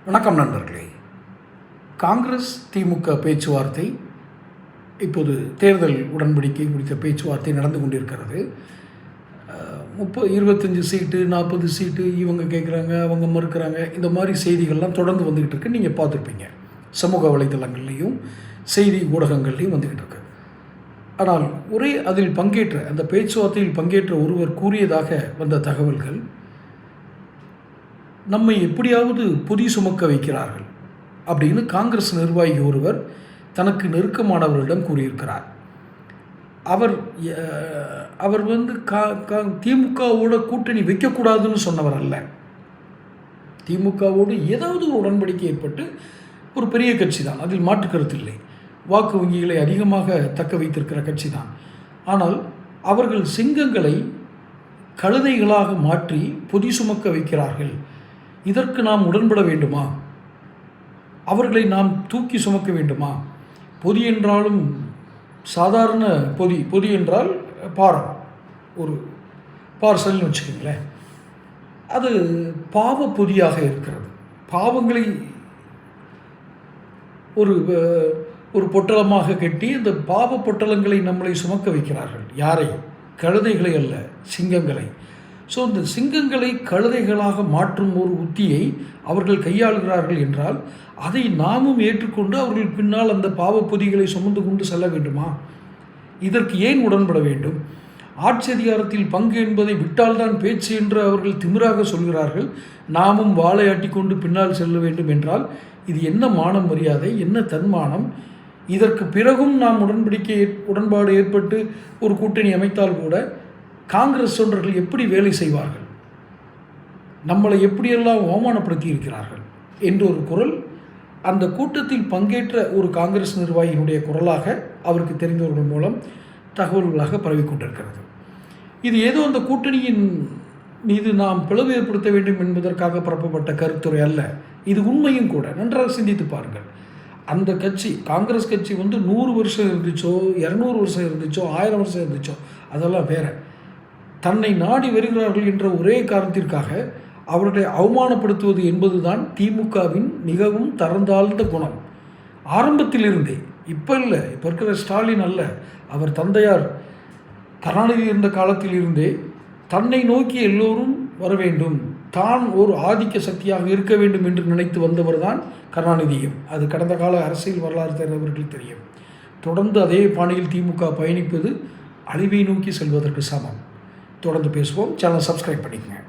வணக்கம் நண்பர்களே. காங்கிரஸ் திமுக பேச்சுவார்த்தை இப்போது தேர்தல் உடன்படிக்கை குறித்த பேச்சுவார்த்தை நடந்து கொண்டிருக்கிறது. 25 சீட்டு 40 சீட்டு இவங்க கேட்குறாங்க, அவங்க மறுக்கிறாங்க. இந்த மாதிரி செய்திகள்லாம் தொடர்ந்து வந்துக்கிட்டு இருக்கு. நீங்கள் பார்த்துருப்பீங்க, சமூக வலைதளங்கள்லேயும் செய்தி ஊடகங்கள்லேயும் வந்துக்கிட்டு இருக்கு. ஆனால் அதில் பங்கேற்ற அந்த பேச்சுவார்த்தையில் பங்கேற்ற ஒருவர் கூறியதாக வந்த தகவல்கள், நம்மை எப்படியாவது பொதி சுமக்க வைக்கிறார்கள் அப்படின்னு காங்கிரஸ் நிர்வாகி ஒருவர் தனக்கு நெருக்கமானவர்களிடம் கூறியிருக்கிறார். அவர் திமுகவோட கூட்டணி வைக்கக்கூடாதுன்னு சொன்னவர் அல்ல. திமுகவோடு ஏதாவது ஒரு உடன்படிக்கை ஏற்பட்டு ஒரு பெரிய கட்சி தான், அதில் மாற்று கருத்து இல்லை. வாக்கு வங்கிகளை அதிகமாக தக்க வைத்திருக்கிற கட்சி தான். ஆனால் அவர்கள் சிங்கங்களை கழுதைகளாக மாற்றி பொதி சுமக்க வைக்கிறார்கள். இதற்கு நாம் உடன்பட வேண்டுமா? அவர்களை நாம் தூக்கி சுமக்க வேண்டுமா? பொதி என்றாலும் சாதாரண பொதி என்றால் பாரம், ஒரு பார்சல்னு வச்சுக்கோங்களேன். அது பாவ பொதியாக இருக்கிறது. பாவங்களை ஒரு பொட்டலமாக கட்டி அந்த பாவ பொட்டலங்களை நம்மளை சுமக்க வைக்கிறார்கள். யாரை? கழுதைகளை அல்ல, சிங்கங்களை. ஸோ இந்த சிங்கங்களை கழுதைகளாக மாற்றும் ஒரு உத்தியை அவர்கள் கையாளுகிறார்கள் என்றால் அதை நாமும் ஏற்றுக்கொண்டு அவர்கள் பின்னால் அந்த பாவப்பொதிகளை சுமந்து கொண்டு செல்ல வேண்டுமா? இதற்கு ஏன் உடன்பட வேண்டும்? ஆட்சி அதிகாரத்தில் பங்கு என்பதை விட்டால்தான் பேச்சு என்று அவர்கள் திமிராக சொல்கிறார்கள். நாமும் வாழையாட்டி கொண்டு பின்னால் செல்ல வேண்டும் என்றால் இது என்ன மானம் மரியாதை, என்ன தன்மானம்? இதற்கு பிறகும் நாம் உடன்பாடு ஏற்பட்டு ஒரு கூட்டணி அமைத்தால் கூட காங்கிரஸ் தொண்டர்கள் எப்படி வேலை செய்வார்கள்? நம்மளை எப்படியெல்லாம் அவமானப்படுத்தி இருக்கிறார்கள் என்று ஒரு குரல் அந்த கூட்டத்தில் பங்கேற்ற ஒரு காங்கிரஸ் நிர்வாகியினுடைய குரலாக அவருக்கு தெரிந்தவர்கள் மூலம் தகவல்களாக பரவிக்கொண்டிருக்கிறது. இது ஏதோ அந்த கூட்டணியின் மீது நாம் பிளவு ஏற்படுத்த வேண்டும் என்பதற்காக பரப்பப்பட்ட கருத்துரை அல்ல. இது உண்மையும் கூட. நன்றாக சிந்தித்து பாருங்கள். அந்த கட்சி, காங்கிரஸ் கட்சி 100 வருஷம் இருந்துச்சோ, 200 வருஷம் இருந்துச்சோ, 1000 வருஷம் இருந்துச்சோ, அதெல்லாம் வேற. தன்னை நாடி வருகிறார்கள் என்ற ஒரே காரணத்திற்காக அவர்களை அவமானப்படுத்துவது என்பதுதான் திமுகவின் மிகவும் தரந்தாழ்ந்த குணம். ஆரம்பத்தில் இருந்தே, இப்போ இல்லை, இப்போ இருக்கிற ஸ்டாலின் அல்ல, அவர் தந்தையார் கருணாநிதி இருந்த காலத்தில் இருந்தே தன்னை நோக்கி எல்லோரும் வர வேண்டும், தான் ஒரு ஆதிக்க சக்தியாக இருக்க வேண்டும் என்று நினைத்து வந்தவர் தான் கருணாநிதியும். அது கடந்த கால அரசியல் வரலாறு தெரிந்தவர்கள் தெரியும். தொடர்ந்து அதே பாணியில் திமுக பயணிப்பது அழிவை நோக்கி செல்வதற்கு சமம். தொடர்ந்து பேசுவோம். சேனல் சப்ஸ்கிரைப் பண்ணிக்கங்க.